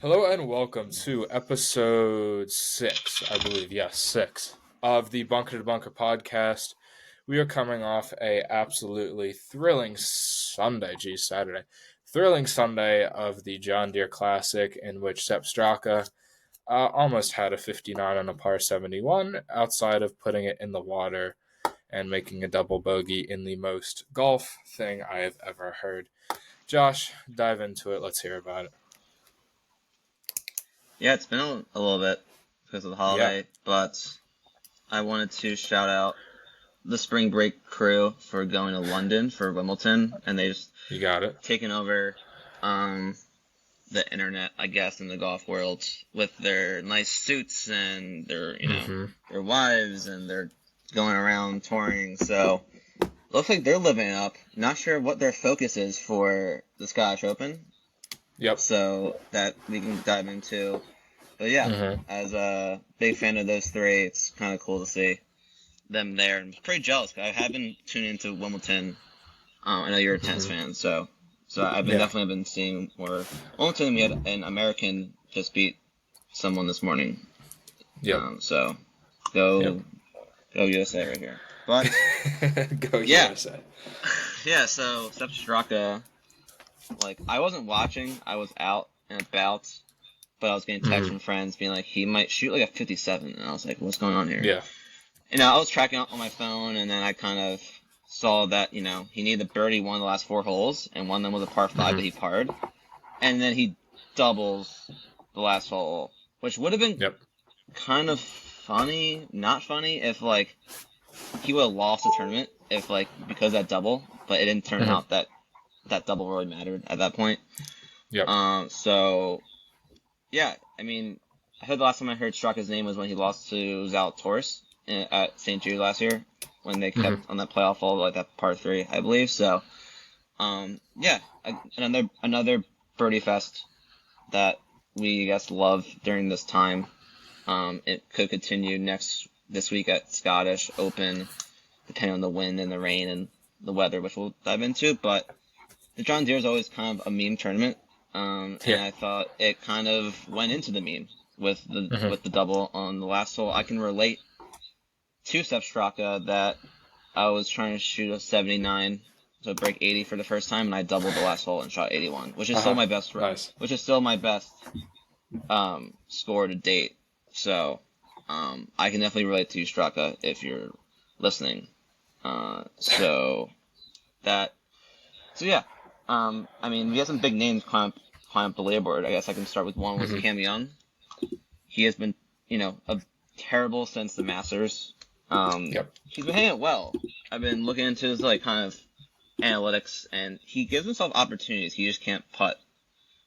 Hello and welcome to episode 6, I believe. Yes, 6 of the Bunker to Bunker podcast. We are coming off a absolutely thrilling Saturday. Thrilling Sunday of the John Deere Classic in which Sepp Straka almost had a 59 on a par 71 outside of putting it in the water and making a double bogey in the most golf thing I have ever heard. Josh, dive into it. Let's hear about it. Yeah, it's been a little bit because of the holiday, but I wanted to shout out the spring break crew for going to London for Wimbledon, and they just You got it. taken over the internet, I guess, in the golf world with their nice suits and their their wives, and they're going around touring. So looks like they're living it up. Not sure what their focus is for the Scottish Open. Yep. So that we can dive into. But yeah, as a big fan of those three, it's kind of cool to see them there. I'm pretty jealous because I have been tuning into Wimbledon. I know you're a tennis fan, so I've been definitely been seeing more Wimbledon. We had an American just beat someone this morning. Yep. So go USA right here. But Go USA. Yeah, so Sepp Straka, like, I wasn't watching, I was out and about, but I was getting texts from friends being like, he might shoot like a 57, and I was like, what's going on here? Yeah. And I was tracking on my phone, and then I kind of saw that, he needed the birdie one of the last 4 holes, and one of them was a par 5 that he parred, and then he doubles the last hole, which would have been kind of funny, not funny, if, like, he would have lost the tournament, if, like, because of that double, but it didn't turn out that double really mattered at that point. Yep. So, yeah, I mean, I heard the last time I heard Straka's name was when he lost to Zalatoris at St. Jude last year, when they kept on that playoff hole, like that par 3, I believe. So, yeah, another birdie fest that we, I guess, love during this time. It could continue this week at Scottish Open, depending on the wind and the rain and the weather, which we'll dive into, but the John Deere is always kind of a meme tournament, and I thought it kind of went into the meme with the double on the last hole. I can relate to Sepp Straka that I was trying to shoot a 79, so break 80 for the first time, and I doubled the last hole and shot 81, which is still my best which is still my best score to date. So I can definitely relate to you, Straka, if you're listening. So yeah. I mean, we have some big names climb up the leaderboard. I guess I can start with one was Cam Young. He has been, terrible since the Masters. He's been hitting it well. I've been looking into his, like, kind of analytics, and he gives himself opportunities. He just can't putt,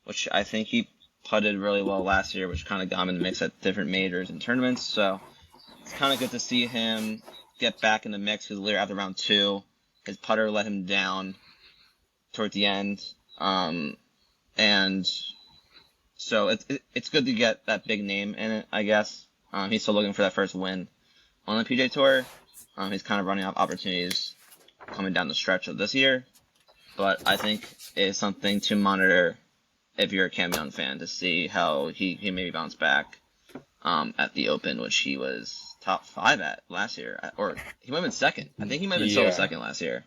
which I think he putted really well last year, which kind of got him in the mix at different majors and tournaments. So it's kind of good to see him get back in the mix because later after round 2, his putter let him down toward the end, and so it's good to get that big name in it, I guess. He's still looking for that first win on the PGA Tour. He's kind of running out of opportunities coming down the stretch of this year, but I think it's something to monitor if you're a Cam Young fan to see how he maybe bounce back at the Open, which he was top 5 at last year, or he might have been second. I think he might have been solo second last year.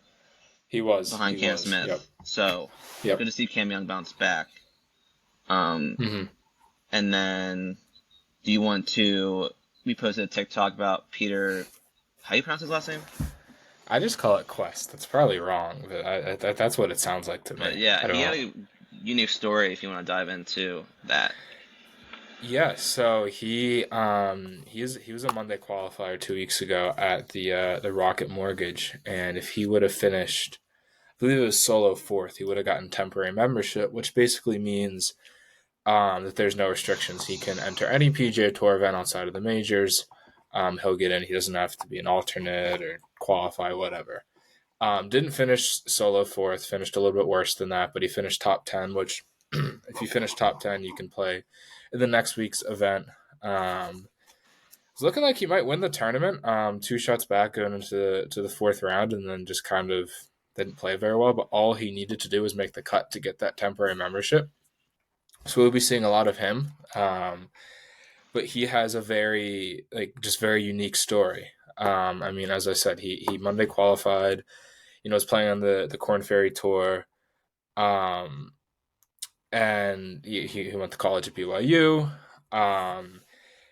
He was behind Cam Smith. Yep. So good to see Cam Young bounce back. And then, do you want to? We posted a TikTok about Peter. How do you pronounce his last name? I just call it Quest. That's probably wrong, but that's what it sounds like to me. But yeah, he had a unique story. If you want to dive into that. Yeah, so he was a Monday qualifier 2 weeks ago at the Rocket Mortgage, and if he would have finished, I believe it was solo 4th, he would have gotten temporary membership, which basically means that there's no restrictions. He can enter any PGA Tour event outside of the majors. He'll get in. He doesn't have to be an alternate or qualify, whatever. Didn't finish solo 4th, finished a little bit worse than that, but he finished top 10, which if you finish top 10, you can play in the next week's event. It's looking like he might win the tournament. 2 shots back going into the 4th round, and then just kind of didn't play very well. But all he needed to do was make the cut to get that temporary membership. So we'll be seeing a lot of him. But he has a very just very unique story. I mean, as I said, he Monday qualified. Was playing on the Corn Ferry Tour. Um, and he went to college at BYU.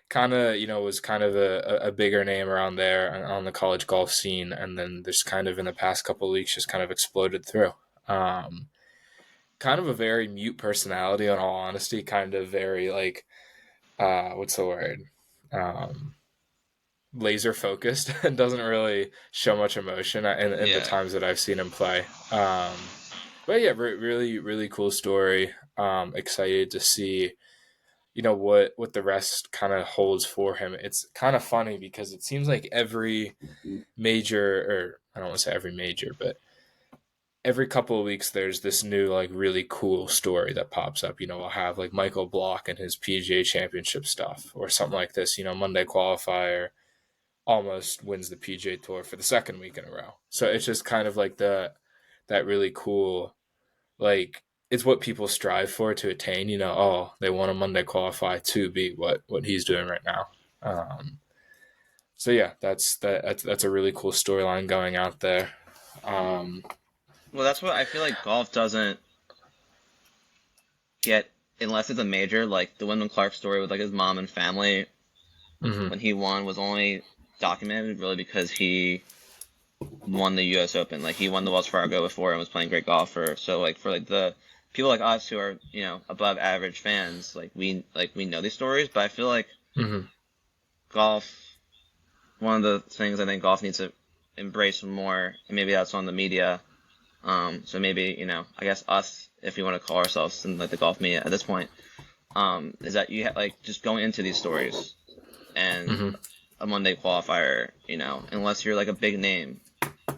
Kind of was kind of a bigger name around there on the college golf scene, and then just kind of in the past couple of weeks just kind of exploded through. Um, Kind of a very mute personality, in all honesty. Kind of very what's the word? Um, Laser focused and doesn't really show much emotion in the Yeah. times that I've seen him play. But yeah, really, really cool story. Excited to see, what the rest kind of holds for him. It's kind of funny because it seems like every major, or I don't want to say every major, but every couple of weeks there's this new really cool story that pops up. We'll have like Michael Block and his PGA Championship stuff, or something like this. Monday qualifier almost wins the PGA Tour for the second week in a row. So it's just kind of like that really cool, it's what people strive for to attain. Oh, they want a Monday qualify to be what he's doing right now. So yeah, that's a really cool storyline going out there. Um, Well, that's what I feel like golf doesn't get unless it's a major. Like the Wyndham Clark story with like his mom and family mm-hmm, when he won was only documented really because he won the U.S. Open. Like he won the Wells Fargo before and was playing great golf so like for like the people like us who are above average fans, we know these stories. But I feel like mm-hmm, golf, one of the things I think golf needs to embrace more, and maybe that's on the media. So maybe I guess us, if we want to call ourselves in like the golf media at this point, is that you like just going into these stories and mm-hmm. a Monday qualifier, unless you're like a big name,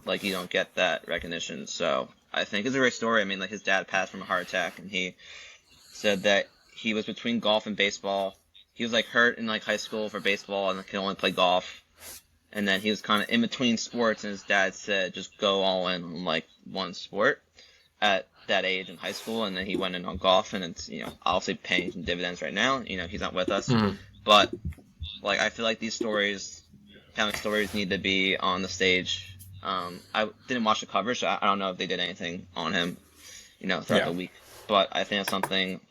like you don't get that recognition. So I think it's a great story. I mean, like his dad passed from a heart attack, and he said that he was between golf and baseball. He was like hurt in like high school for baseball and could only play golf. And then he was kind of in between sports, and his dad said just go all in on like one sport at that age in high school. And then he went in on golf, and it's obviously paying some dividends right now. He's not with us, Mm-hmm. but like I feel like these kind of stories need to be on the stage. I didn't watch the coverage, so I don't know if they did anything on him, throughout Yeah. the week. But I think it's something,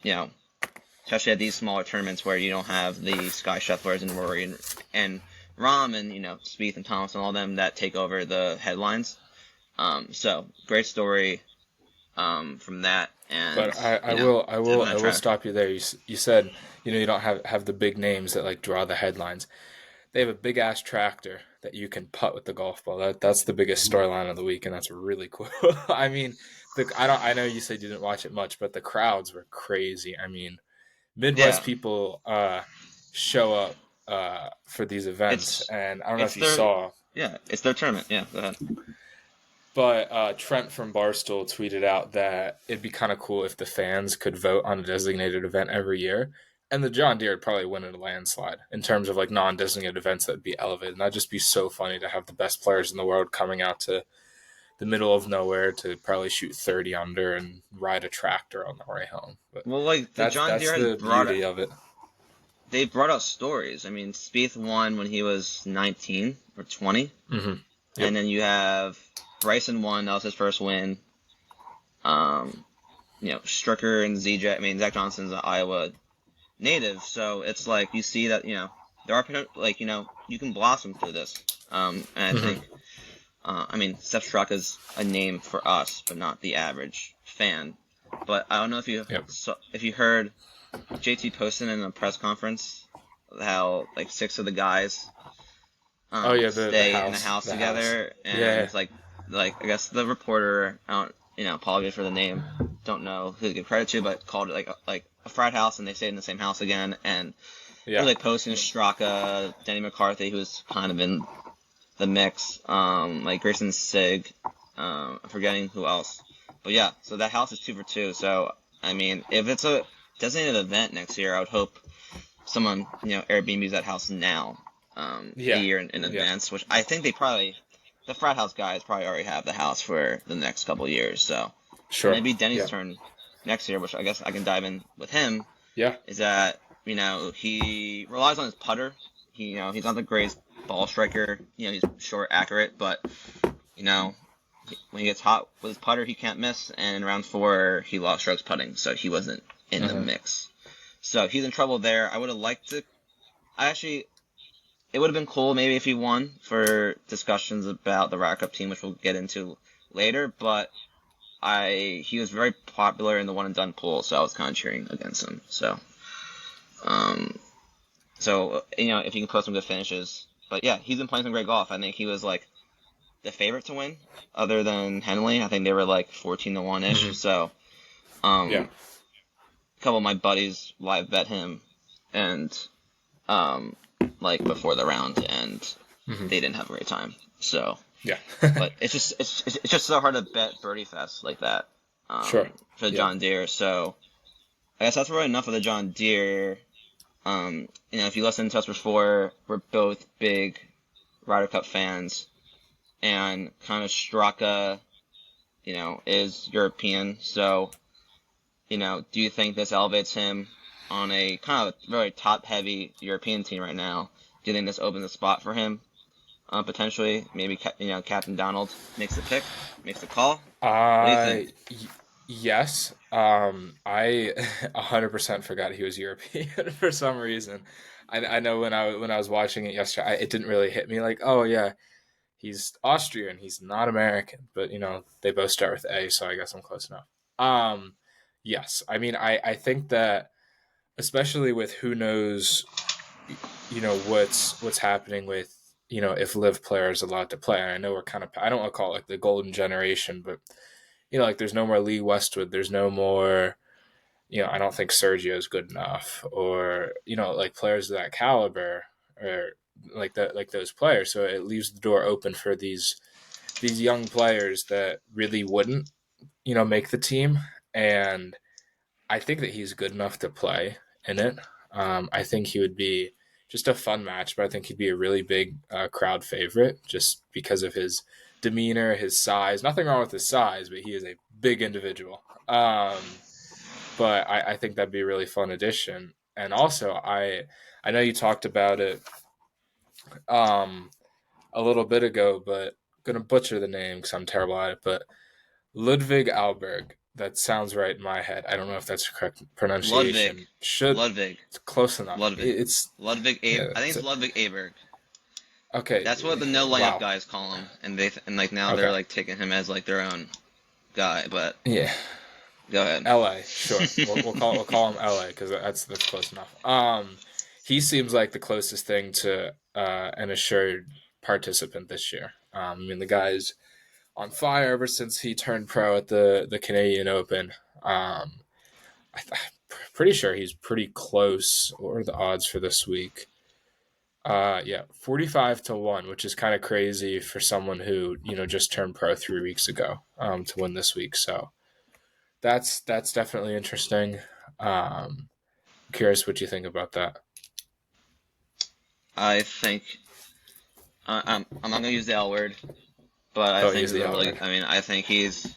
especially at these smaller tournaments where you don't have the Sky Schefflers and Rory and Rahm and Spieth and Thomas and all them that take over the headlines. So great story from that, and But I will try. stop you there. You said you don't have the big names that draw the headlines. They have a big ass tractor that you can putt with the golf ball. That's the biggest storyline of the week, and that's really cool. I mean, I know you said you didn't watch it much, but the crowds were crazy. I mean, Yeah, Midwest people show up for these events, it's and I don't know it's if you their saw, yeah, it's their tournament. Yeah, go ahead. but Trent from Barstool tweeted out that it'd be kind of cool if the fans could vote on a designated event every year. And the John Deere would probably win in a landslide in terms of non-designated events that would be elevated. And that'd just be so funny to have the best players in the world coming out to the middle of nowhere to probably shoot 30 under and ride a tractor on the way home. But Well, like the John that's Deere has the beauty of it. they've brought out stories. I mean, Spieth won when he was 19 or 20, Mm-hmm. Yep. and then you have Bryson won. That was his first win. Um, Stricker and ZJ. I mean, Zach Johnson's an Iowa native, so it's like you see that there are you can blossom through this. And I Mm-hmm. think I mean Sepp Straka's a name for us, but not the average fan. But I don't know Yep. if you heard JT posted in a press conference how like 6 of the guys Oh yeah, the stay in a house, house the house. together, Yeah. and like I guess the reporter, I don't apologize for the name, don't know who to give credit to, but called it like a frat house, and they stayed in the same house again, and they're Yeah. like posting Straka, Denny McCarthy, who's kind of in the mix, like Grayson Sig, I'm forgetting who else, but yeah, so that house is 2 for 2. So I mean, if it's a designated event next year, I would hope someone Airbnbs that house now, a Yeah. year in Yeah. advance, which I think the frat house guys probably already have the house for the next couple of years. So Sure. maybe Denny's Yeah. turn next year, which I guess I can dive in with him. Yeah. is that he relies on his putter. He's not the greatest ball striker. He's short, accurate, but you know when he gets hot with his putter, he can't miss. And in round 4, he lost strokes putting, so he wasn't in the mix. So he's in trouble there. I would have liked to. It would have been cool maybe if he won for discussions about the Ryder Cup team, which we'll get into later. But he was very popular in the one and done pool, so I was kind of cheering against him. Um, if you can post some good finishes. But yeah, he's been playing some great golf. I think he was like the favorite to win, other than Henley. I think they were like 14-1 ish. So, Yeah. a couple of my buddies live bet him, and like before the round, and they didn't have a great time. So Yeah. but it's just so hard to bet Birdie Fest like that. Sure. For John Deere. So I guess that's really enough of the John Deere. If you listened to us before, we're both big Ryder Cup fans, and kind of Straka, is European. So, do you think this elevates him on a kind of very top-heavy European team right now? Do you think this opens a spot for him? Potentially, maybe Captain Donald makes the pick, makes the call. What do you think? Yes. I 100% forgot he was European for some reason. I know when I was watching it yesterday, it didn't really hit me like, oh yeah, he's Austrian, he's not American, but they both start with A, so I guess I'm close enough. Yes. I mean, I think that especially with who knows, what's happening with if live players allowed to play. And I know we're kind of, I don't want to call it like the golden generation, but like there's no more Lee Westwood, there's no more, I don't think Sergio is good enough, or like players of that caliber, or like those players. So it leaves the door open for these young players that really wouldn't make the team. And I think that he's good enough to play in it. I think he would be just a fun match, but I think he'd be a really big crowd favorite just because of his demeanor, his size. Nothing wrong with his size, but he is a big individual. But I think that'd be a really fun addition. And also, I know you talked about it um, a little bit ago, but I'm gonna butcher the name because I'm terrible at it. But Ludwig Alberg. That sounds right in my head. I don't know if that's the correct Ludwig. pronunciation. Ludwig. It's close enough. Ludwig. It's Ludwig yeah. I think it's Ludwig Aberg. Okay. That's what the no lineup Wow. guys call him, and like now they're Okay. like taking him as like their own guy. But Yeah. go ahead. L.A. Sure. We'll call him L.A. because that's close enough. He seems like the closest thing to an assured participant this year. I mean, the guy's on fire ever since he turned pro at the Canadian Open. I'm pretty sure he's pretty close. What are the odds for this week? Yeah, 45-1, which is kind of crazy for someone who just turned pro 3 weeks ago to win this week. So that's definitely interesting. Curious what you think about that. I think I'm not gonna use the L word, but I Don't think use he's the a L really. word. I mean, I think he's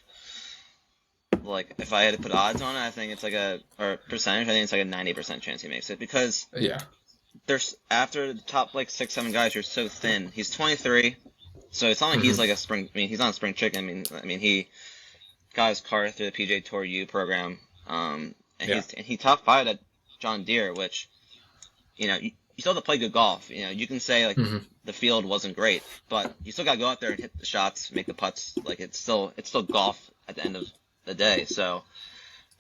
like if I had to put odds on it, I think it's like or percentage. I think it's like a 90% chance he makes it because Yeah. there's after the top like 6-7 guys are so thin. He's 23, so it's not like he's like a spring. I mean, he's not a spring chicken. I mean he got his car through the PJ Tour U program. And he top 5 at John Deere, which you still have to play good golf. You can say like the field wasn't great, but you still got to go out there and hit the shots, make the putts. Like it's still golf at the end of the day. So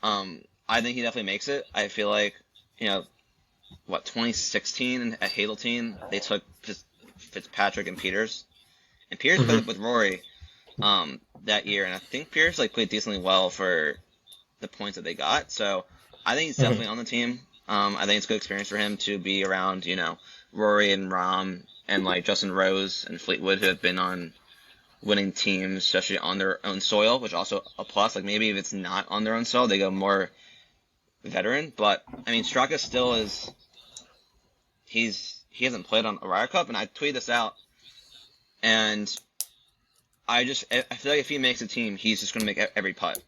I think he definitely makes it. I feel like 2016 at Hazeltine they took just Fitzpatrick and Peters, and Peters played with Rory that year, and I think Pierce played decently well for the points that they got. So I think he's definitely on the team. I think it's a good experience for him to be around, Rory and Rahm and Justin Rose and Fleetwood, who have been on winning teams, especially on their own soil, which also a plus. Maybe if it's not on their own soil, they go more veteran. But I mean, Straka still is. He hasn't played on a Ryder Cup, and I tweeted this out, and I feel like if he makes a team, he's just going to make every putt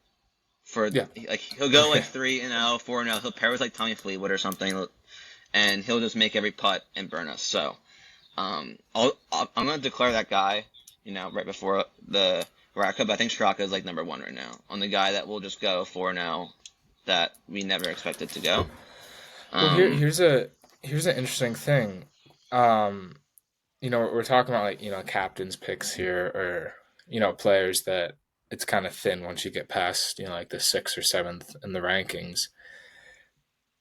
for Yeah. like he'll go like 3-0, 4-0. He'll pair with like Tommy Fleetwood or something, and he'll just make every putt and burn us. So I'm gonna declare that guy, right before the Ryder Cup. I think Straka is like number one right now on the guy that will just go 4-0 that we never expected to go. Well, here's an interesting thing. We're talking about like captains picks here, or players that it's kind of thin once you get past like the sixth or seventh in the rankings.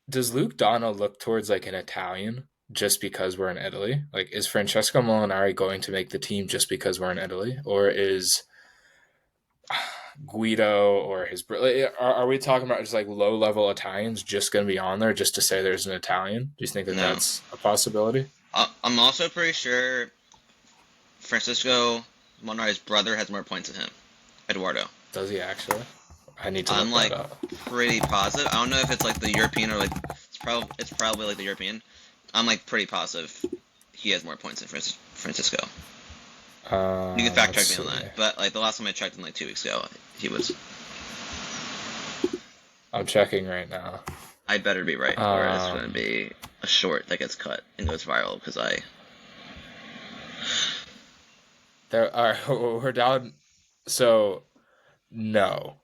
Does Luke Donald look towards like an Italian just because we're in Italy? Like, is Francesco Molinari going to make the team just because we're in Italy, or is Guido or his are we talking about just like low level Italians just going to be on there just to say there's an Italian? Do you think that No. that's a possibility? I'm also pretty sure Francisco Molinari's brother has more points than him, Eduardo. Does he actually? I need to I'm look like that up. pretty positive. I don't know if it's like the European or like it's probably like the European. I'm like pretty positive he has more points than Francisco. You can fact check me on that, but like the last time I checked in like 2 weeks ago, he was. I'm checking right now. I better be right, or it's going to be a short that gets cut and goes viral because There are we're down. So no,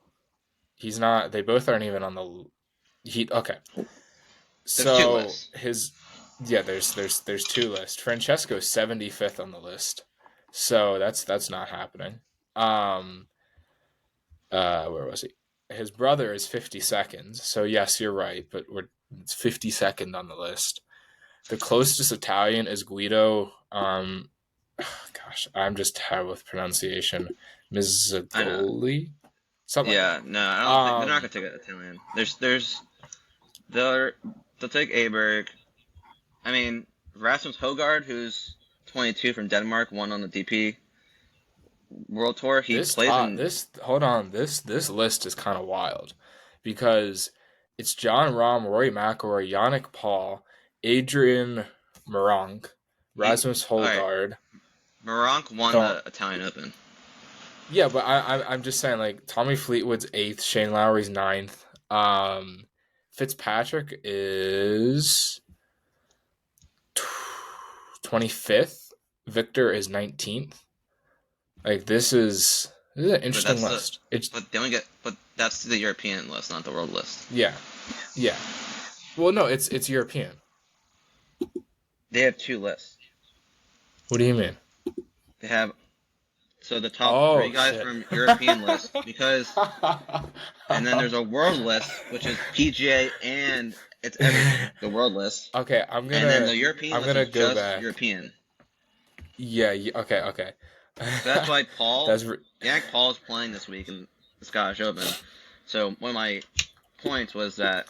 he's not. They both aren't even on the. Okay. So there's two lists. Francesco's 75th on the list, so that's not happening. Where was he? His brother is 52nd, so yes, you're right, but it's 52nd on the list. The closest Italian is Guido. Gosh, I'm just terrible with pronunciation. Mizzagoli? Something yeah, like that. no, I don't think they're not gonna take an Italian. They'll take Aberg. I mean, Rasmus Højgaard, who's 22 from Denmark, won on the DP World Tour. Hold on. This list is kind of wild because it's John Rahm, Rory McIlroy, Yannick Paul, Adrian Meronk, Rasmus Højgaard. Right. Meronk won the Italian Open. Yeah, but I'm just saying, like, Tommy Fleetwood's 8th, Shane Lowry's 9th. Fitzpatrick is 25th. Victor is 19th. Like, this is an interesting list. But that's the European list, not the world list. Yeah. Well, no, it's European. They have two lists. What do you mean? They have the top three guys from European list and then there's a world list, which is PGA and it's everything. The world list. Okay, and then the European list is just back. European. Yeah. Okay. So that's why Yannick Paul is playing this week in the Scottish Open. So one of my points was that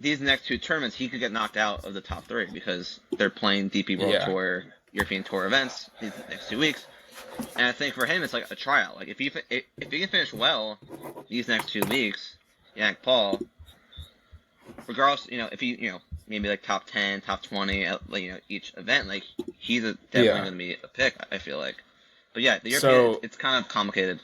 these next two tournaments he could get knocked out of the top three because they're playing DP World Tour, European Tour events these next 2 weeks. And I think for him it's like a tryout. Like if he can finish well these next 2 weeks, Yannick Paul, regardless, if he maybe like top 10, top 20 at each event, like he's definitely going to be a pick. I feel like, but yeah, the European it's kind of complicated.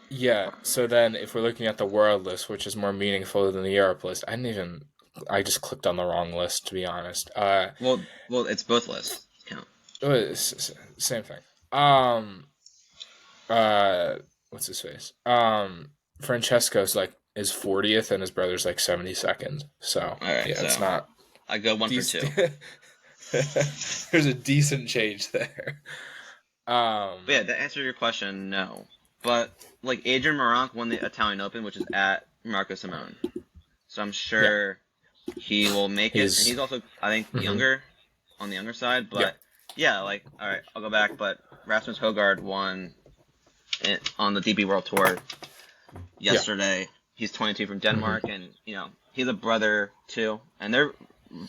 Yeah. So then, if we're looking at the world list, which is more meaningful than the Europe list, I just clicked on the wrong list, to be honest. Well, it's both lists count. Same thing. What's his face? Francesco's is 40th, and his brother's 72nd. So it's not. I go 1 for 2. There's a decent change there. But yeah, to answer your question, no. But Adrian Meronk won the Italian Open, which is at Marco Simone. So I'm sure he will make it. And he's also, I think, younger, on the younger side. But all right, I'll go back. But Rasmus Højgaard won on the DP World Tour yesterday. Yeah. He's 22 from Denmark, and he's a brother too, and they're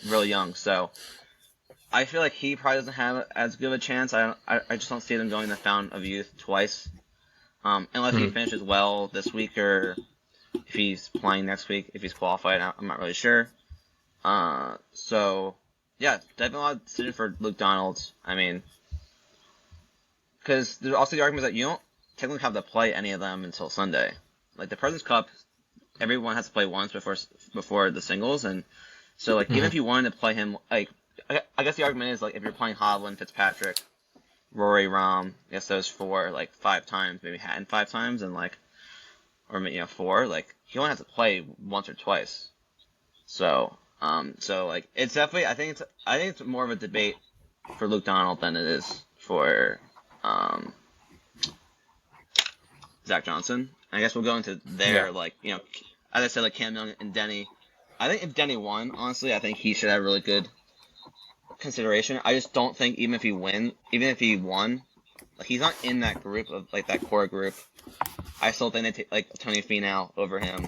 really young. So I feel like he probably doesn't have as good of a chance. I just don't see them going the Fountain of Youth twice. Unless he finishes well this week, or if he's playing next week, if he's qualified, I'm not really sure. So yeah, definitely a lot of decision for Luke Donald. I mean, because there's also the argument that you don't technically have to play any of them until Sunday. like the President's Cup, everyone has to play once before the singles, and so like even if you wanted to play him, like I guess the argument is like if you're playing Hovland, Fitzpatrick, Rory, Rahm, I guess those four like 5 times, maybe Hatton 5 times, and like or 4, like he only has to play once or twice. So like it's definitely I think it's more of a debate for Luke Donald than it is for Zach Johnson. I guess we'll go into their like as I said, like Cam Young and Denny. I think if Denny won, honestly, I think he should have really good consideration. I just don't think even if he won, like he's not in that group of like that core group. I still think they take like Tony Finau over him.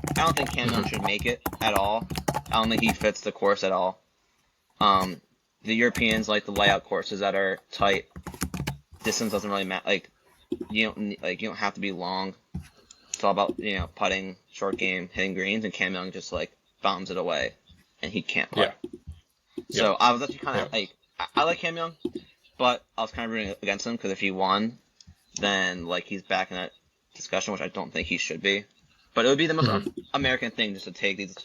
I don't think Cam Young should make it at all. I don't think he fits the course at all. The Europeans like the layout courses that are tight. Distance doesn't really matter. Like you don't have to be long. It's all about putting, short game, hitting greens, and Cam Young just like bombs it away, and he can't putt. So I was actually kind of like I like Cam Young, but I was kind of rooting against him because if he won, then like he's back in that discussion, which I don't think he should be. But it would be the most American thing just to take these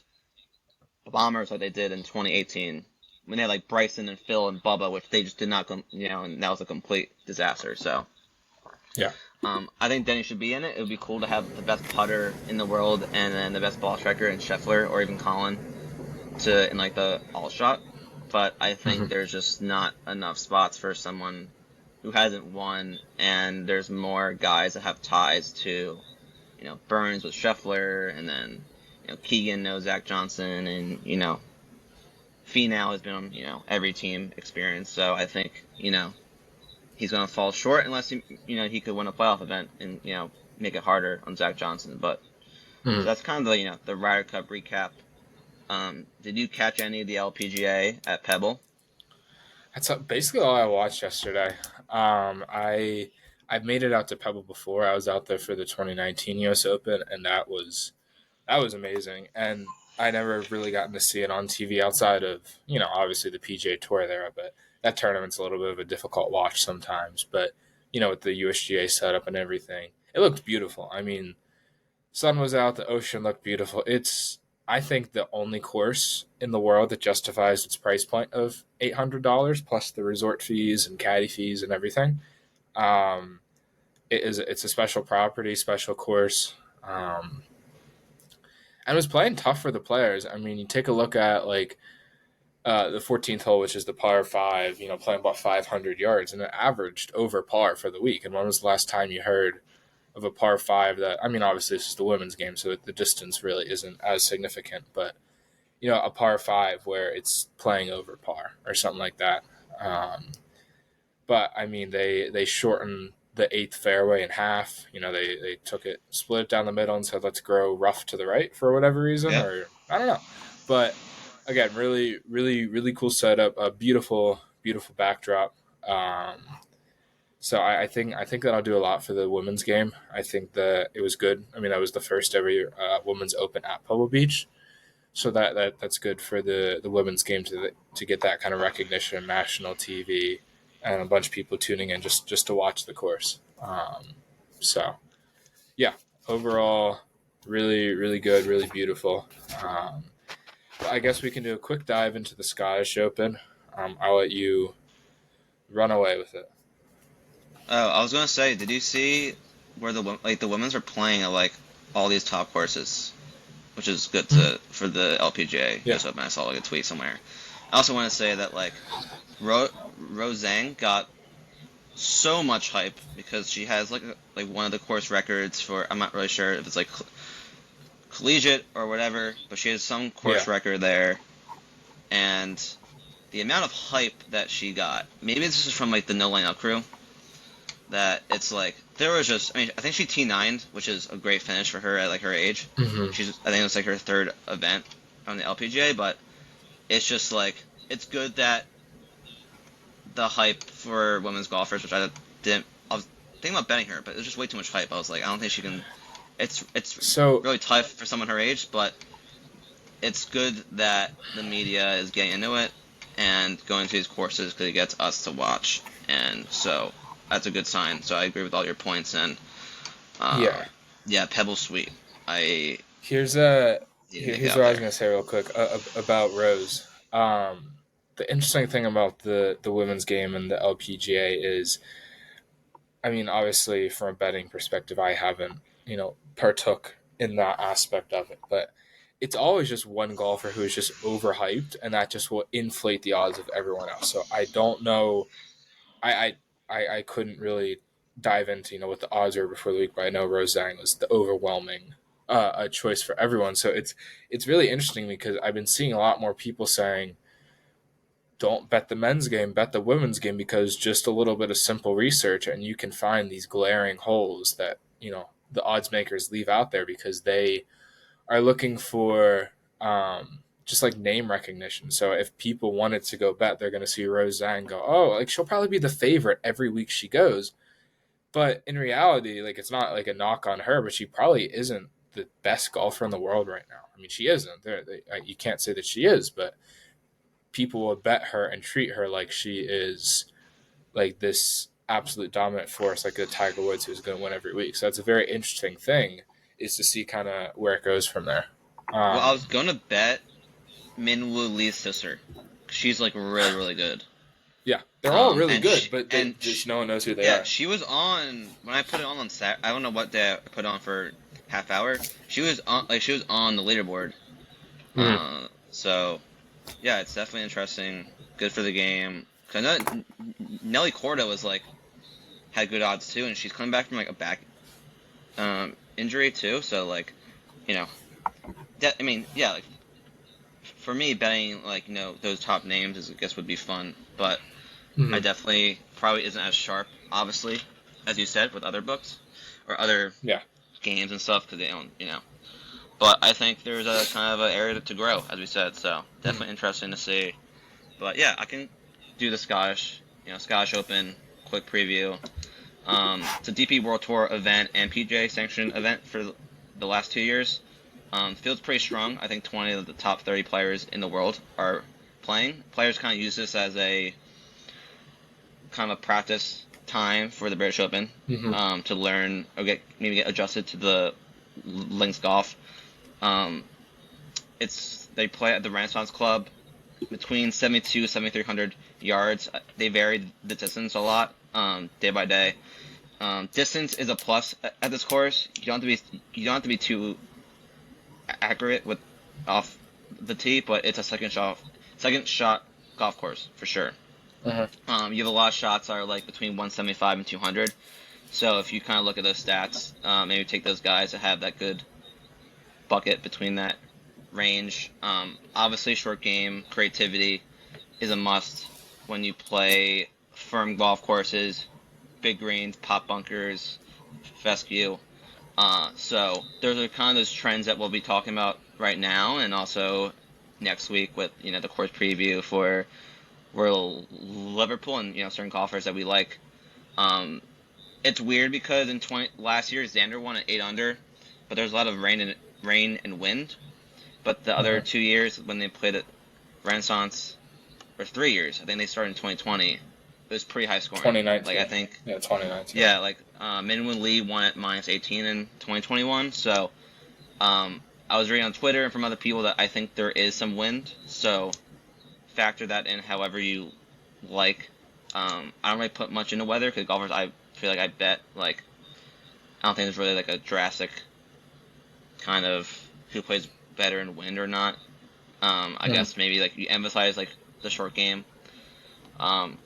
bombers like they did in 2018 when they had like Bryson and Phil and Bubba, which they just did not go, and that was a complete disaster. So I think Denny should be in it. It would be cool to have the best putter in the world and then the best ball striker in Scheffler or even Colin in like the all shot. But I think there's just not enough spots for someone who hasn't won, and there's more guys that have ties to, Burns with Scheffler, and then, Keegan knows Zach Johnson, and, Finau has been on, every team experience. So I think, he's going to fall short unless he could win a playoff event and, make it harder on Zach Johnson. But so that's kind of the Ryder Cup recap. Did you catch any of the LPGA at Pebble? That's basically all I watched yesterday. I've made it out to Pebble before. I was out there for the 2019 U.S. Open, and that was amazing. And I never really gotten to see it on TV outside of obviously the PGA Tour there, but that tournament's a little bit of a difficult watch sometimes. But with the USGA setup and everything, it looked beautiful. I mean, sun was out, the ocean looked beautiful. It's I think the only course in the world that justifies its price point of $800 plus the resort fees and caddy fees and everything. It's a special property, special course, and it was playing tough for the players. I mean, you take a look at like the 14th hole, which is the par 5, playing about 500 yards, and it averaged over par for the week. And when was the last time you heard of a par 5 that, I mean, obviously this is the women's game, so the distance really isn't as significant, but, a par 5 where it's playing over par or something like that. But, I mean, they shortened the 8th fairway in half. They took it, split it down the middle and said, let's grow rough to the right for whatever reason, or I don't know. But, again, really, really, really cool setup, a beautiful, beautiful backdrop. So I think that'll do a lot for the women's game. I think that it was good. I mean, that was the first ever women's open at Pebble Beach, so that's good for the women's game to get that kind of recognition, national TV, and a bunch of people tuning in just to watch the course. So yeah, overall, really, really good, really beautiful. I guess we can do a quick dive into the Scottish Open. I'll let you run away with it. Oh, I was gonna say, did you see where the women's are playing at like all these top courses, which is good for the LPGA. Yeah. US Open. I saw like a tweet somewhere. I also want to say that like Rose Zhang got so much hype because she has like one of the course records for, I'm not really sure if it's like collegiate or whatever, but she has some course record there, and the amount of hype that she got, maybe this is from like the No Line Up crew, that it's like there was just, I mean, I think she T9'd, which is a great finish for her at like her age. I think it was like her 3rd event on the LPGA, but it's just like it's good that the hype for women's golfers, which I was thinking about betting her, but it was just way too much hype. I was like, I don't think she can. It's so really tough for someone her age, but it's good that the media is getting into it and going to these courses because it gets us to watch, and so that's a good sign. So I agree with all your points, and yeah, Yeah, Pebble Sweet. I Here's a need to get here's out what I was there. gonna say real quick about Rose. The interesting thing about the women's game and the LPGA is, I mean, obviously from a betting perspective, I haven't partook in that aspect of it, but it's always just one golfer who is just overhyped, and that just will inflate the odds of everyone else. So I don't know. I couldn't really dive into what the odds were before the week, but I know Rose Zhang was the overwhelming a choice for everyone. So it's really interesting because I've been seeing a lot more people saying, don't bet the men's game, bet the women's game, because just a little bit of simple research and you can find these glaring holes that the odds makers leave out there because they are looking for just like name recognition. So if people wanted to go bet, they're going to see Rose Zhang and go, oh, like she'll probably be the favorite every week she goes. But in reality, like it's not like a knock on her, but she probably isn't the best golfer in the world right now. I mean, she isn't. You can't say that she is, but people will bet her and treat her like she is like this absolute dominant force, like a Tiger Woods who's going to win every week. So that's a very interesting thing, is to see kind of where it goes from there. Well, I was Um, gonna bet Minwoo Lee's sister. She's like really really good. yeah, they're all really And good, she but and just no one knows who they yeah, are. she was on when I put it on Sat. I don't know what day I put it on for half hour. She was on the leaderboard. Mm-hmm. So yeah, it's definitely interesting. Good for the game. 'Cause I know Nelly Corda was like had good odds too, and she's coming back from like a back injury too. So like you know, I mean yeah, like for me betting like those top names is I guess would be fun, but I Mm-hmm. definitely probably isn't as sharp, obviously, as you said with other books or other Yeah. games and stuff because they don't. But I think there's a kind of an area to grow, as we said. So Mm-hmm. definitely interesting to see. But yeah, I can do the Scottish Open quick preview. It's a DP World Tour event and PGA sanctioned event for the last 2 years. Field's pretty strong. I think 20 of the top 30 players in the world are playing. Players kind of use this as a kind of a practice time for the British Open Mm-hmm. to learn or maybe get adjusted to the links golf. Um, they play at the Renaissance Club between 72 7,300 yards. They vary the distance a lot day by day. Distance is a plus at this course. You don't have to be too accurate with off the tee, but it's a second shot golf course for sure. Mm-hmm. You have a lot of shots that are like between 175 and 200. So if you kind of look at those stats, maybe take those guys that have that good bucket between that range. Obviously, short game creativity is a must when you play firm golf courses, big greens, pop bunkers, fescue. So those are kind of those trends that we'll be talking about right now, and also next week with the course preview for Liverpool and certain golfers that we like. Um, it's weird because in last year Xander won at 8 under, but there's a lot of rain and wind. But the other Mm-hmm. 2 years when they played at Renaissance, or 3 years, I think they started in 2020. It was pretty high scoring. Like I 2019. think, Yeah, 2019. yeah, like Minwoo Lee won at minus 18 in 2021. So I was reading on Twitter and from other people that I think there is some wind. So factor that in however you like. I don't really put much into weather because golfers, I feel like I bet like I don't think there's really like a drastic kind of who plays better in wind or not. I Mm-hmm. guess maybe like you emphasize like the short game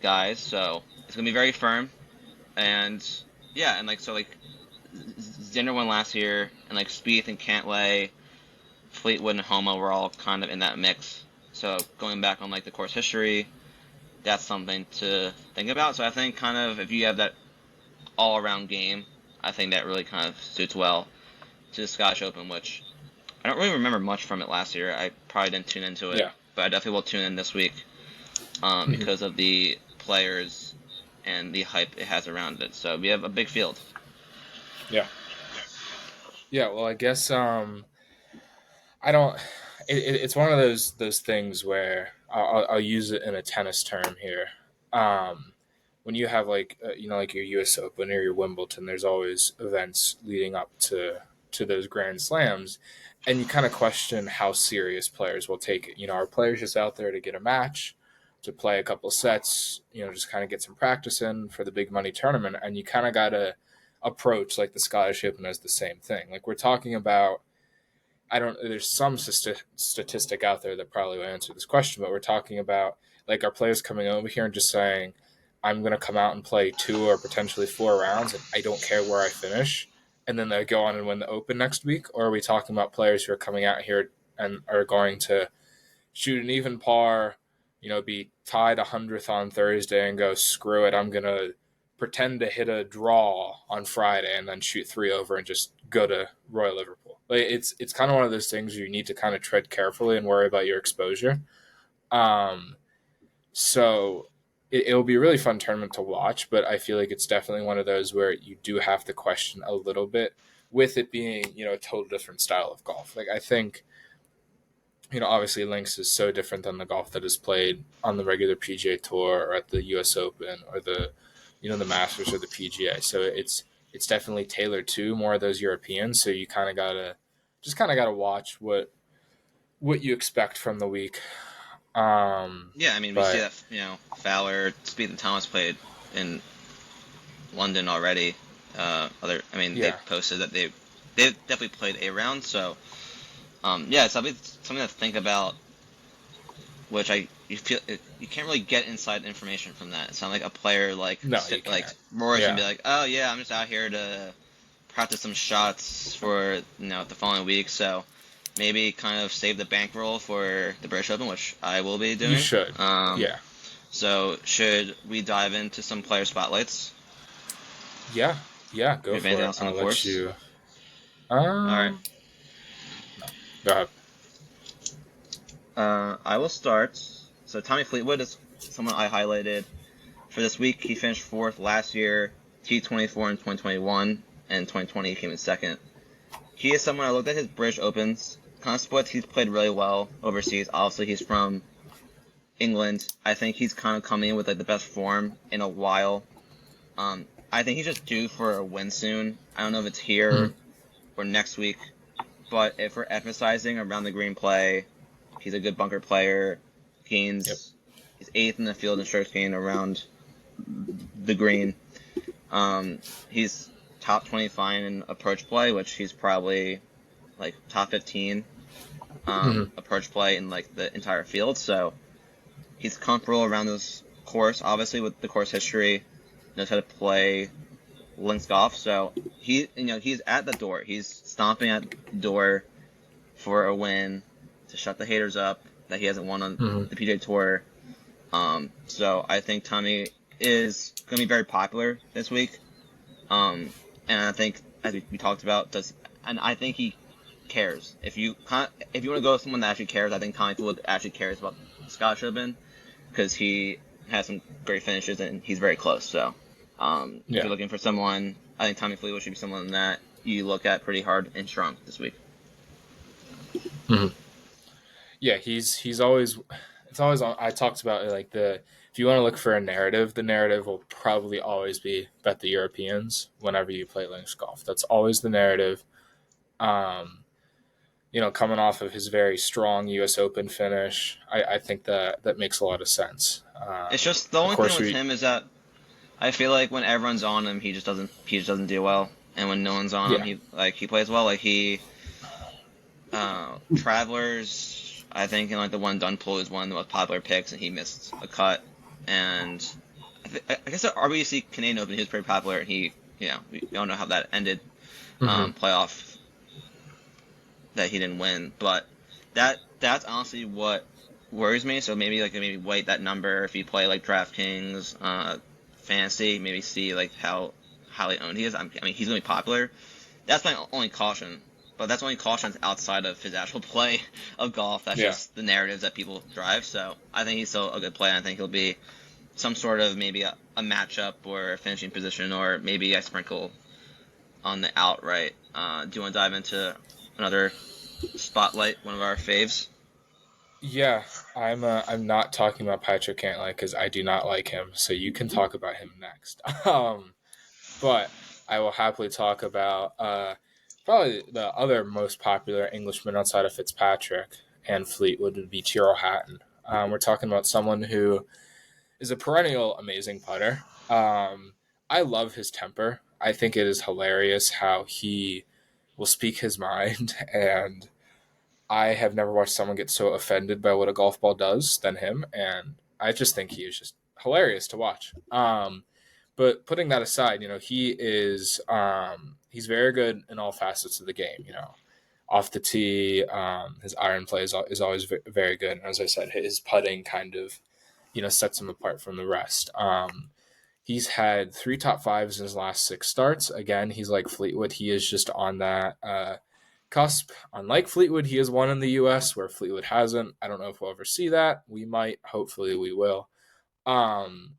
guys. So it's gonna be very firm and yeah, and like so like Zinder won last year and like Spieth and Cantlay, Fleetwood and Homa were all kind of in that mix. So going back on like the course history, that's something to think about. So I think kind of if you have that all around game, I think that really kind of suits well to the Scottish Open, which I don't really remember much from it last year. I probably didn't tune into it, Yeah. but I definitely will tune in this week Mm-hmm. because of the players and the hype it has around it. So we have a big field. Yeah. Yeah. Well, I guess I don't. It's one of those things where I'll use it in a tennis term here. Um, when you have like like your U.S. Open or your Wimbledon, there's always events leading up to those Grand Slams, and you kind of question how serious players will take it. Are players just out there to get a match, to play a couple sets, just kind of get some practice in for the big money tournament, and you kind of got to approach like the Scottish Open as the same thing. Like we're talking about, I don't. There's some statistic out there that probably will answer this question, but we're talking about like our players coming over here and just saying, "I'm going to come out and play 2 or potentially 4 rounds, and I don't care where I finish," and then they go on and win the Open next week. Or are we talking about players who are coming out here and are going to shoot an even par, be tied 100th on Thursday and go, "Screw it, I'm going to pretend to hit a draw on Friday and then shoot 3 over and just go to Royal Liverpool." Like it's kind of one of those things where you need to kind of tread carefully and worry about your exposure. Um, so it'll be a really fun tournament to watch, but I feel like it's definitely one of those where you do have to question a little bit with it being, a total different style of golf. Like I think, obviously links is so different than the golf that is played on the regular PGA Tour or at the U.S. Open or the Masters or the PGA. So it's definitely tailored to more of those Europeans. So you kind of gotta watch what you expect from the week. Yeah, I mean, we see But that Fowler, Speed, and Thomas played in London already. They posted that they definitely played a round. So it's something to think about. Which you can't really get inside information from that. It's not like a player like no, you can't. Rory can Yeah, be like, oh yeah, I'm just out here to practice some shots for the following week. So maybe kind of save the bankroll for the British Open, which I will be you doing. should. Yeah, So should we dive into some player spotlights? yeah, yeah. You Go have anything for it. else on I'll the let course? you. All right. No, go ahead. I will start. So Tommy Fleetwood is someone I highlighted for this week. He finished 4th last year, T24 in 2021, and 2020 he came in 2nd. He is someone I looked at his British Opens. Kind of splits, he's played really well overseas. Obviously, he's from England. I think he's kind of coming in with like the best form in a while. I think he's just due for a win soon. I don't know if it's here or next week, but if we're emphasizing around the green play, he's a good bunker player. He's 8th in the field in strokes gained around the green. He's top 25 in approach play, which he's probably like top 15 approach play in like the entire field. So he's comfortable around this course, obviously with the course history, knows how to play links golf. So he's at the door. He's stomping at the door for a win to shut the haters up that he hasn't won on the PGA Tour. So I think Tommy is going to be very popular this week. And I think, as we talked about, and I think he cares. If you want to go with someone that actually cares, I think Tommy Fleetwood actually cares about Scottish Open because he has some great finishes and he's very close. So if you're looking for someone, I think Tommy Fleetwood should be someone that you look at pretty hard and strong this week. Yeah, he's always. It's always on. I talked about like if you want to look for a narrative, the narrative will probably always be bet the Europeans whenever you play links golf. That's always the narrative. Coming off of his very strong U.S. Open finish, I think that makes a lot of sense. It's just the only thing with him is that I feel like when everyone's on him, he just doesn't do well, and when no one's on him, he plays well. Like Travelers, I think in like the one Dunpool is one of the most popular picks, and he missed a cut. And I guess the RBC Canadian Open, he was pretty popular, and we don't know how that ended. Playoff that he didn't win, but that's honestly what worries me. So maybe weight that number if you play like DraftKings, Fantasy, maybe see like how highly owned he is. I mean, he's gonna be popular. That's my only caution. But that's only cautions outside of his actual play of golf. That's just the narratives that people drive. So I think he's still a good player. I think he'll be some sort of maybe a matchup or a finishing position, or maybe I sprinkle on the outright. Do you want to dive into another spotlight, one of our faves? Yeah, I'm not talking about Patrick Cantlay because I do not like him. So you can talk about him next. But I will happily talk about probably the other most popular Englishman outside of Fitzpatrick and Fleetwood would be Tyrrell Hatton. We're talking about someone who is a perennial amazing putter. I love his temper. I think it is hilarious how he will speak his mind, and I have never watched someone get so offended by what a golf ball does than him, and I just think he is just hilarious to watch. But putting that aside, he's very good in all facets of the game. Off the tee, his iron play is always very good. And as I said, his putting kind of sets him apart from the rest. He's had 3 top 5s in his last 6 starts. Again, he's like Fleetwood. He is just on that cusp. Unlike Fleetwood, he has won in the U.S. where Fleetwood hasn't. I don't know if we'll ever see that. We might. Hopefully, we will. Um,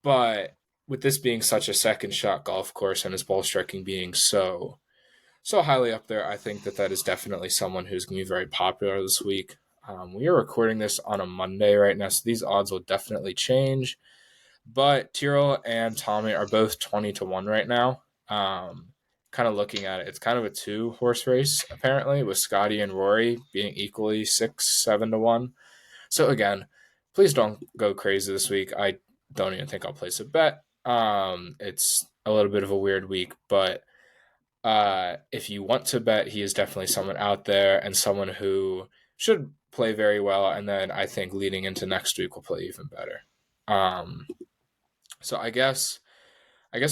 but with this being such a second shot golf course and his ball striking being so highly up there, I think that is definitely someone who's going to be very popular this week. We are recording this on a Monday right now, so these odds will definitely change. But Tyrrell and Tommy are both 20 to 1 right now. Kind of looking at it, it's kind of a 2 horse race apparently, with Scotty and Rory being equally 6, 7 to 1. So again, please don't go crazy this week. I don't even think I'll place a bet. It's a little bit of a weird week, but if you want to bet, he is definitely someone out there and someone who should play very well. And then I think leading into next week will play even better. Um, so I guess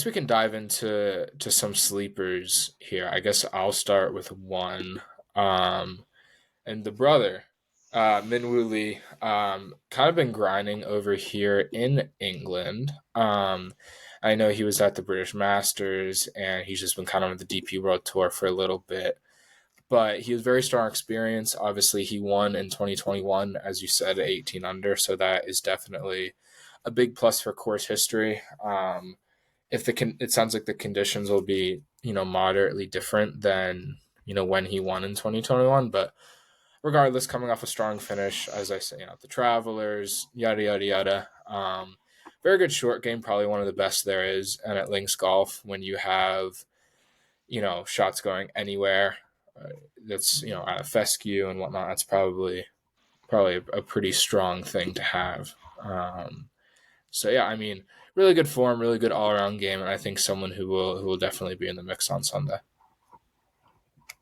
we can dive into some sleepers here. I guess I'll start with one. And the brother, Minwoo Lee, kind of been grinding over here in England. I know he was at the British Masters, and he's just been kind of on the DP World Tour for a little bit. But he has very strong experience. Obviously, he won in 2021, as you said, 18 under. So that is definitely a big plus for course history. If it sounds like the conditions will be moderately different than when he won in 2021, but regardless, coming off a strong finish, as I say, the Travelers, yada yada yada. Very good short game, probably one of the best there is. And at Links Golf, when you have shots going anywhere, that's out of fescue and whatnot, that's probably a pretty strong thing to have. So yeah, I mean, really good form, really good all around game, and I think someone who will definitely be in the mix on Sunday.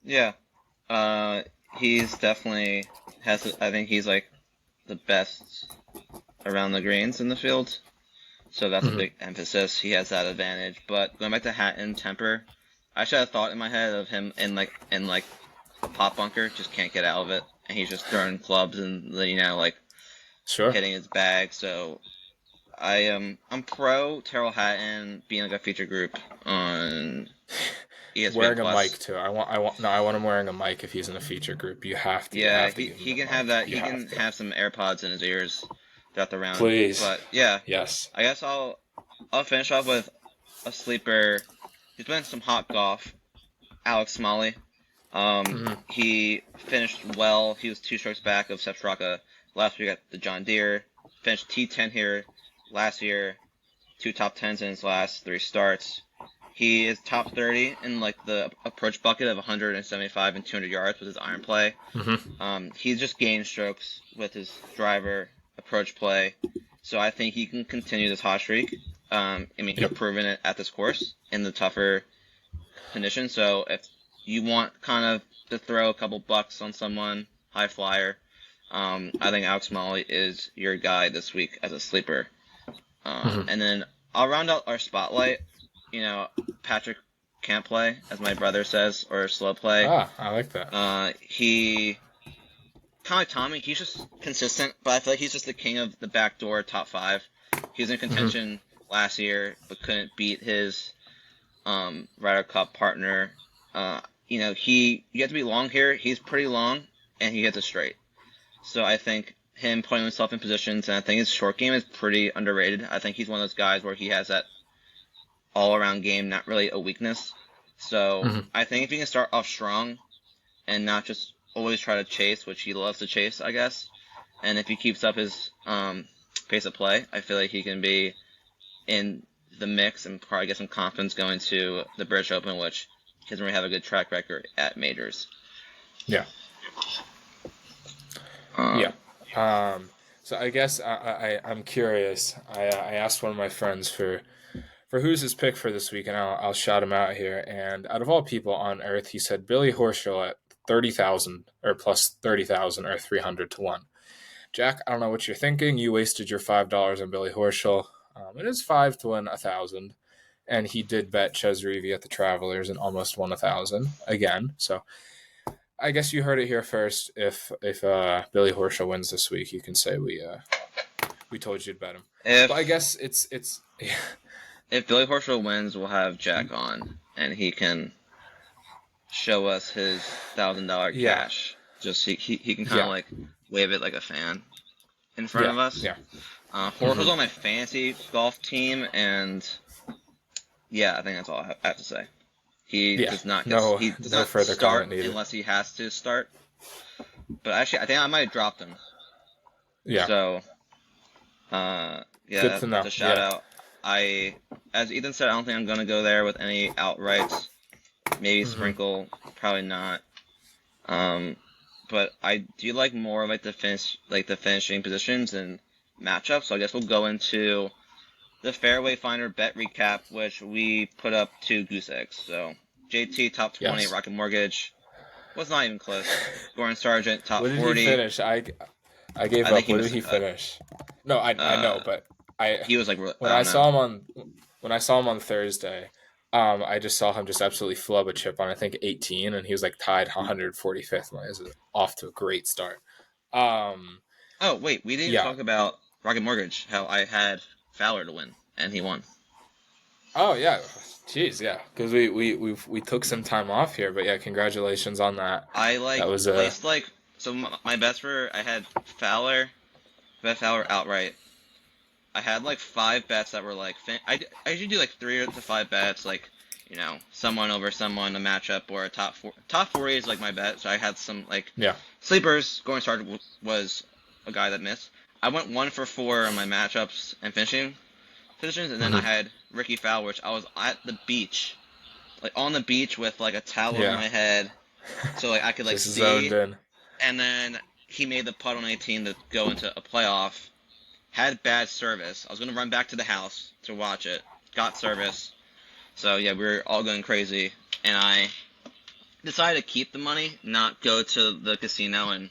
Yeah, he's definitely has. I think he's like the best around the greens in the field, so that's a Mm-hmm. big emphasis. He has that advantage. But going back to Hatton temper, I should have thought in my head of him in like a pop bunker, just can't get out of it, and he's just throwing clubs and like Sure. hitting his bag. So I'm pro Terrell Hatton being like a feature group on ESPN Wearing a mic Plus. too. I want him wearing a mic if he's in a feature group. You Yeah, have to he give him he the can have mic. that. You He have can to. have some AirPods in his ears throughout the round. Please. But yeah, Yes. I guess I'll finish off with a sleeper. He's been some hot golf. Alex Smalley. Mm-hmm. He finished well. He was 2 strokes back of Seth Straka last week at the John Deere. Finished T10 here last year. 2 top 10s in his last 3 starts. He is top 30 in like the approach bucket of 175 and 200 yards with his iron play. Mm-hmm. He's just gained strokes with his driver approach play, so I think he can continue this hot streak. I mean, he's Yep. proven it at this course in the tougher conditions. So if you want kind of to throw a couple bucks on someone high flyer, I think Alex Molly is your guy this week as a sleeper. Mm-hmm. And then I'll round out our spotlight. Patrick can't play, as my brother says, or slow play. I like that. He kind of like Tommy. He's just consistent, but I feel like he's just the king of the backdoor top 5. He was in Mm-hmm. contention last year, but couldn't beat his Ryder Cup partner. You have to be long here. He's pretty long, and he hits it straight. So I think him putting himself in positions, and I think his short game is pretty underrated. I think he's one of those guys where he has that all-around game, not really a weakness. So Mm-hmm. I think if he can start off strong and not just always try to chase, which he loves to chase, I guess, and if he keeps up his pace of play, I feel like he can be in the mix and probably get some confidence going to the British Open, which he doesn't really have a good track record at majors. Yeah. Yeah. So I guess I'm curious. I asked one of my friends for who's his pick for this week, and I'll shout him out here. And out of all people on earth, he said Billy Horschel at 30,000 or plus 30,000 or 300 to 1. Jack, I don't know what you're thinking. You wasted your $5 on Billy Horschel. It is 5 to win 1,000, and he did bet Ches Reavie at the Travelers and almost won 1,000 again. So I guess you heard it here first. If Billy Horschel wins this week, you can say we told you to bet him. But I guess it's yeah. If Billy Horschel wins, we'll have Jack on, and he can show us his $1,000 cash. Just he can kind of like wave it like a fan in front of us. Yeah. Horschel's on my fantasy golf team, and yeah, I think that's all I have to say. He does not further start unless he has to start. But actually, I think I might have dropped him. Yeah. So, that's a shout out. As Ethan said, I don't think I'm gonna go there with any outrights. Maybe sprinkle, probably not. But I do like more like the finishing positions and matchups. So I guess we'll go into the Fairway Finder bet recap, which we put up 2 goose eggs. So JT top 20, Rocket Mortgage was not even close. Gordon Sargent top 40. What did he finish? I gave up. What did he finish? No, I know, but he was like when I saw him on Thursday, I just saw him just absolutely flub a chip on I think 18, and he was like tied 145th. He was off to a great start. Oh wait, we didn't talk about Rocket Mortgage. How I had Fowler to win, and he won. Oh yeah, jeez, yeah, because we took some time off here, but yeah, congratulations on that. I placed so my bets were I had Fowler, bet Fowler outright. I had like 5 bets that were like I usually do like 3 to 5 bets, like someone over someone, a matchup, or a top 40 is like my bet. So I had some like sleepers. Going Sargent was a guy that missed. I went 1 for 4 on my matchups and finishing positions, and then I had Ricky Fowler, which I was at the beach, like on the beach with like a towel over my head, so like I could like see. Zoned in. And then he made the putt on 18 to go into a playoff. Had bad service. I was gonna run back to the house to watch it. Got service. So yeah, we were all going crazy, and I decided to keep the money, not go to the casino and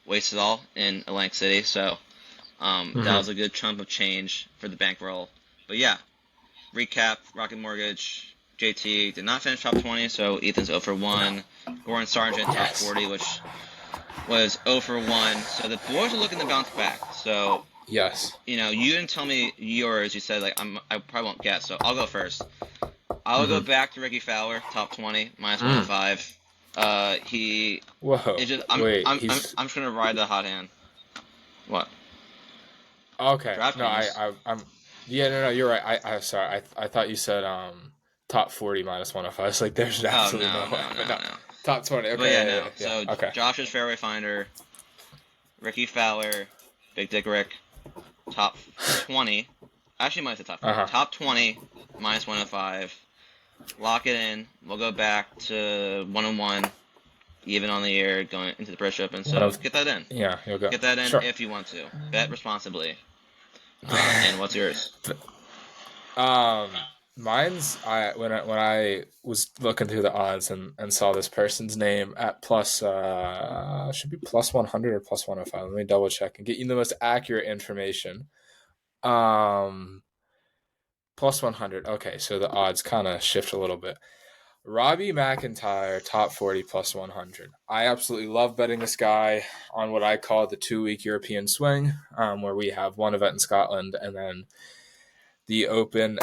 waste it all in Atlantic City. So that was a good chunk of change for the bankroll. But yeah, recap: Rocket Mortgage, JT did not finish top 20, so Ethan's 0 for 1. Gordon Sargent top 40, which was 0 for 1. So the boys are looking to bounce back. So yes, you didn't tell me yours. You said like I probably won't guess, so I'll go first. I'll go back to Ricky Fowler, top 20, minus 105. He. Whoa. I'm just gonna ride the hot hand. What? Okay. I'm. Yeah, no, you're right. I'm sorry. I thought you said top 40 minus 105. I was like, there's absolutely no way. No. Top 20. Okay. But yeah. So okay. Josh's Fairway Finder, Ricky Fowler, Big Dick Rick, top 20. Actually, minus the top 20. Top 20 minus 105. Lock it in. We'll go back to 1-1, even on the year, going into the British Open. So get that in. Yeah, you'll go. Get that in if you want to. Bet responsibly. And what's yours? Mine's when I was looking through the odds and saw this person's name at plus should be plus 100 or plus 105. Let me double check and get you the most accurate information. Plus 100. Okay, so the odds kind of shift a little bit. Robbie McIntyre, top 40, plus 100. I absolutely love betting this guy on what I call the 2-week European swing, where we have one event in Scotland and then the Open.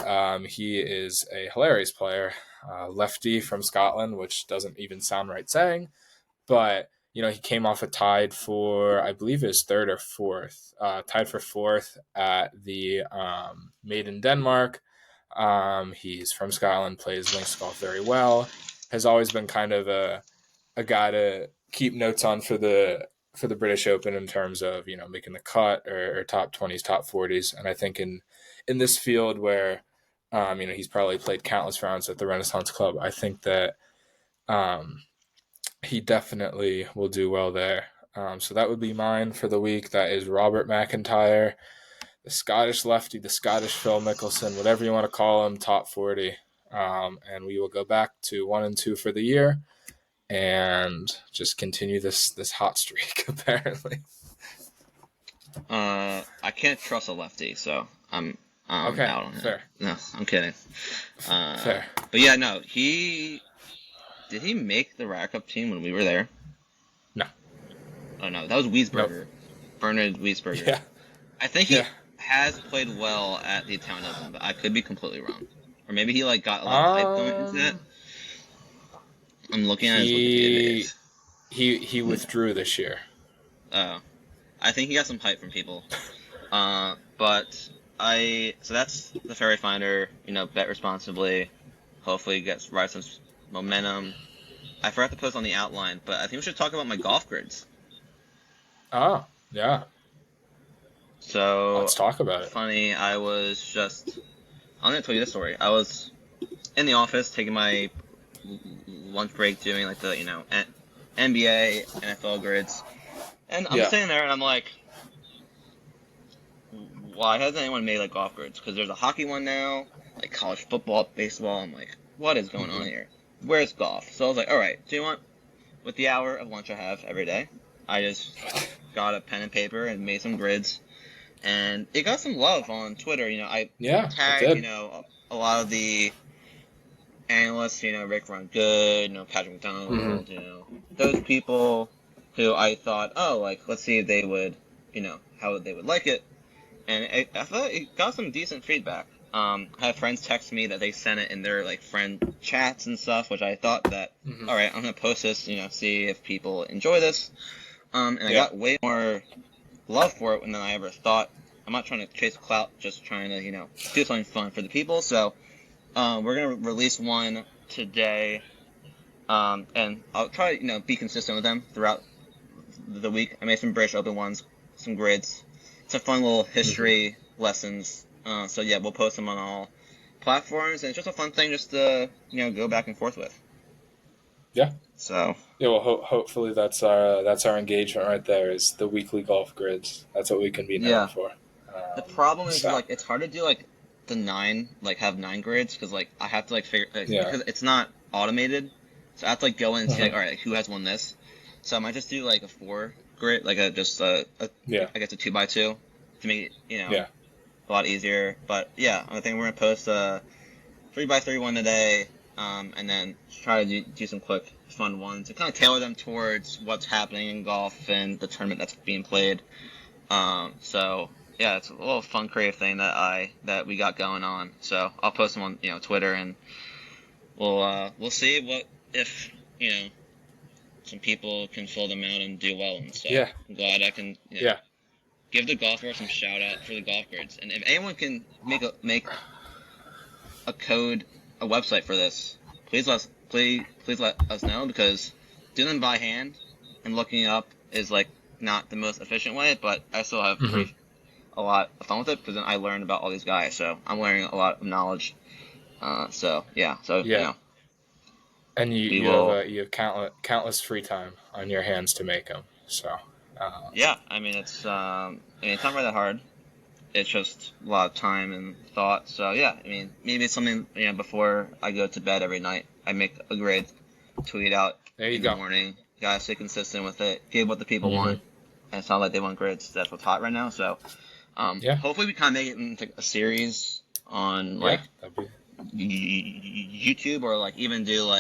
He is a hilarious player, lefty from Scotland, which doesn't even sound right saying, but he came off a tied for, I believe it was 3rd or 4th, tied for 4th at the Made in Denmark. He's from Scotland, plays links golf very well, has always been kind of a guy to keep notes on for the for the British Open in terms of making the cut or top 20s, top 40s, and I think in this field where he's probably played countless rounds at the Renaissance Club, I think that he definitely will do well there. So that would be mine for the week. That is Robert McIntyre, the Scottish lefty, the Scottish Phil Mickelson, whatever you want to call him, top 40. And we will go back to 1-2 for the year and just continue this hot streak, apparently. I can't trust a lefty, so I'm okay, out on it. Fair. No, I'm kidding. Fair. But yeah, no, did he make the Ryder Cup team when we were there? No. Oh no, that was Wiesberger. Nope. Bernard Wiesberger. Yeah. I think he has played well at the Italian Open, but I could be completely wrong. Or maybe he got a lot of hype going into that. I'm looking at his Wikipedia page. He withdrew this year. Oh. I think he got some hype from people. But so that's the Fairy Finder, bet responsibly. Hopefully ride some momentum. I forgot to post on the outline, but I think we should talk about my golf grids. Oh, yeah. So let's talk about it. Funny, I'm gonna tell you this story. I was in the office taking my lunch break, doing like the NBA, NFL grids, and I'm sitting there and I'm like, why hasn't anyone made like golf grids? Because there's a hockey one now, like college football, baseball. I'm like, what is going on here? Where's golf? So I was like, all right, do you want? With the hour of lunch I have every day, I just got a pen and paper and made some grids. And it got some love on Twitter. I tagged, a lot of the analysts, Rick Run Good, Patrick McDonald, those people who I thought, let's see if they would, how they would like it. And I thought it got some decent feedback. I had friends text me that they sent it in their, friend chats and stuff, which I thought that, all right, I'm going to post this, see if people enjoy this. And I got way more love for it than I ever thought. I'm not trying to chase clout, just trying to, do something fun for the people. So, we're going to release one today. And I'll try to, be consistent with them throughout the week. I made some British Open ones, some grids, some fun little history lessons. So yeah, we'll post them on all platforms, and it's just a fun thing just to, go back and forth with. Yeah. So. Yeah, well, hopefully that's our engagement right there. Is the weekly golf grids? That's what we can be known for. The problem is it's hard to do the 9, have 9 grids because I have to figure because it's not automated, so I have to go in and see all right, who has won this. So I might just do a 4 grid, I guess a 2x2 to make it a lot easier. But yeah, I think we're gonna post a 3x3 one today, and then try to do some quick fun ones and kind of tailor them towards what's happening in golf and the tournament that's being played. So yeah, it's a little fun creative thing that we got going on. So I'll post them on Twitter, and we'll see if some people can fill them out and do well. And so I'm glad I can give the golf world some shout out for the golf grids. And if anyone can make a code, a website for this, please let us know, because doing them by hand and looking it up is not the most efficient way, but I still have a lot of fun with it because then I learned about all these guys, so I'm learning a lot of knowledge. And you have countless free time on your hands to make them. So. I mean it's not really that hard. It's just a lot of time and thought. So yeah, I mean maybe it's something before I go to bed every night I make a grid, tweet out in the morning. Gotta stay consistent with it. Give what the people want. And it's not like they want grids. That's what's hot right now. So hopefully we kind of make it into a series on YouTube, or even do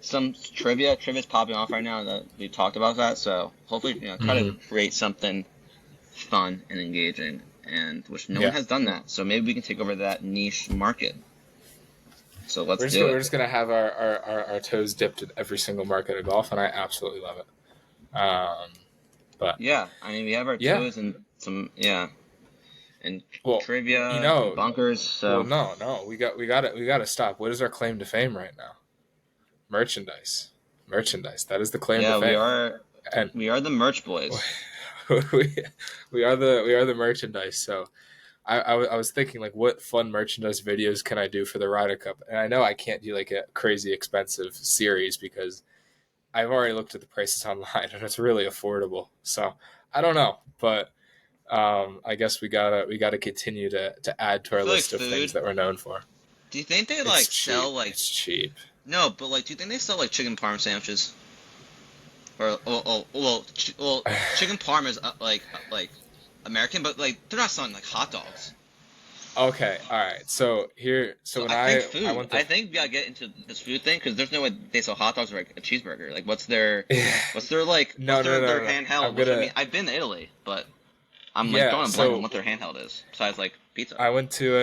some trivia. Trivia's popping off right now that we've talked about that. So hopefully try to create something fun and engaging, and which no one has done that. So maybe we can take over that niche market. So let's do it. We're just gonna have our toes dipped in every single market of golf, and I absolutely love it. But yeah, I mean we have our toes in some and trivia, and bunkers. So no, we got to stop. What is our claim to fame right now? Merchandise. That is the claim to fame. We are. and We are the merch boys. we, we are the merchandise. So I was thinking like, what fun merchandise videos can I do for the Ryder Cup? And I know I can't do like a crazy expensive series because I've already looked at the prices online and it's really affordable. So I don't know, but I guess we gotta continue to add to I our feel like list of things food. that we're known for. Do you think they It's like cheap. sell like It's cheap. no, but like do you think they sell like chicken parm sandwiches? Or well, chicken parm is like American, but like they're not selling like hot dogs. Okay, all right. So here, so So when I think I food. went to I think we gotta get into this food thing because there's no way they sell hot dogs or like a cheeseburger. Like what's no, no, their no, no. handheld? I'm I gonna mean, I've been to Italy, but I'm like yeah. drawing a blank on So what their handheld is besides like pizza. I went to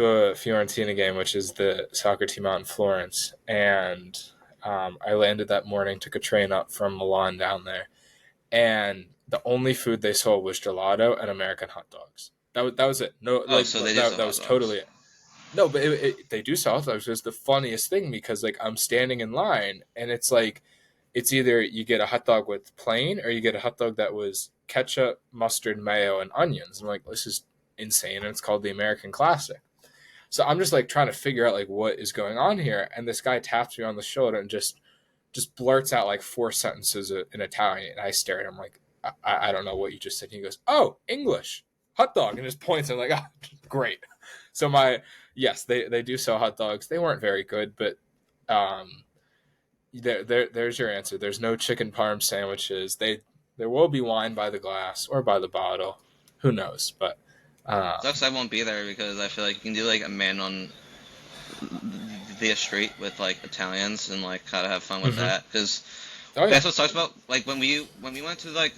a Fiorentina game, which is the soccer team out in Florence, and I landed that morning, took a train up from Milan down there, and the only food they sold was gelato and American hot dogs. That was it. No, Oh, like so they do that sell that hot was dogs. totally it. No, but they do sell hot dogs. It's the funniest thing because like I'm standing in line and it's like it's either you get a hot dog with plain or you get a hot dog that was ketchup, mustard, mayo, and onions. I'm like, this is insane, and it's called the American Classic. So I'm just like trying to figure out like what is going on here, and this guy taps me on the shoulder and just blurts out like four sentences in Italian, and I stare at him like I don't know what you just said. And he goes, "Oh, English hot dog," and just points. And I'm like, "Ah, great." So my yes, they do sell hot dogs. They weren't very good, but um, there's your answer. There's no chicken parm sandwiches. There will be wine by the glass or by the bottle. Who knows? But Sucks I won't be there because I feel like you can do like a man on the street with like Italians and like kind of have fun with mhm. that because Oh yeah, that's what sucks about like when we went to like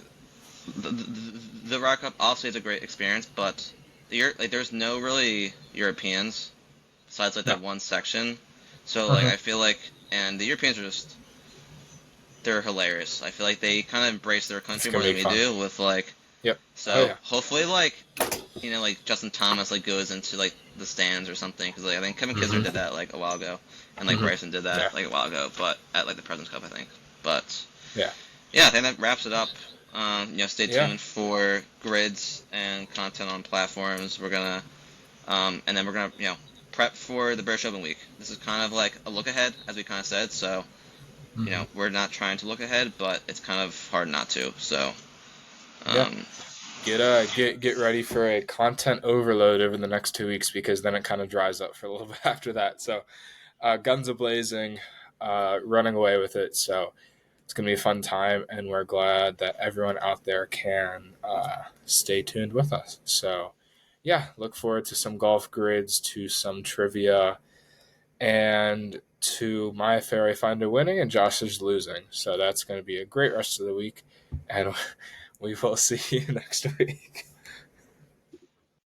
the Rock Cup. Obviously, it's a great experience, but like there's no really Europeans besides like no, that one section. So like mhm. I feel like and the Europeans are just they're hilarious. I feel like they kind of embrace their It's country more gonna than be we fun. do with like Yep. Oh so yeah. hopefully like like Justin Thomas like goes into like the stands or something because like I think Kevin Kisner hmm did that like a while ago and like hmm Bryson did Yeah. that like a while ago, but at like the Presidents Cup I think. But Yeah. yeah, I think that wraps it up. Stay Yeah. tuned for grids and content on platforms. We're gonna and then we're gonna prep for the British Open week. This is kind of like a look ahead, as we kind of said. So hmm we're not trying to look ahead, but it's kind of hard not to. So Yeah. um, Get ready for a content overload over the next 2 weeks because then it kind of dries up for a little bit after that. So guns a blazing, running away with it. So it's gonna be a fun time, and we're glad that everyone out there can stay tuned with us. So yeah, look forward to some golf grids, to some trivia, and to my fairy finder winning and Josh's losing. So that's going to be a great rest of the week, and we will see you next week.